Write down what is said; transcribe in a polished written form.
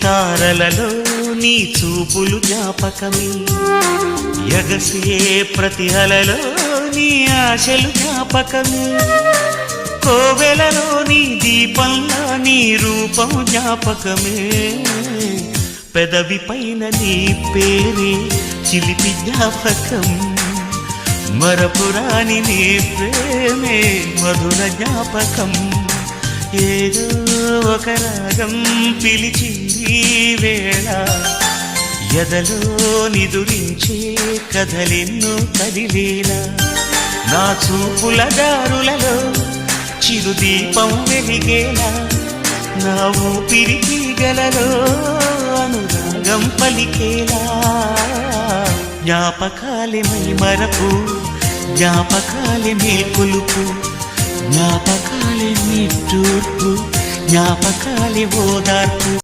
తారలలో నీ చూపులు జ్ఞాపకమే, ఎగసే ప్రతి అలలో నీ ఆశలు జ్ఞాపకమే, కోవెలలో నీ దీపంలో నీ రూపం జ్ఞాపకమే, పెదవి పైన నీ పేరే చిలిపి జ్ఞాపకం, మరపురాని నీ ప్రేమే మధుర జ్ఞాపకం. ఏదో ఒక రాగం పిలిచింది వేళ, ఎదలో నిదురించే కథలెన్నో కదిలేలా, నా చూపుల దారులలో చిరుదీపం వెలిగేలా, నా ఊపిరి తీగలలో అనురాగం పలికేలా, జ్ఞాపకాలే మై మరపు, జ్ఞాపకాలే మేల్కొలుపు, జ్ఞాపకాలే నిట్టూర్పు, జ్ఞాపకాలే ఓదార్పు.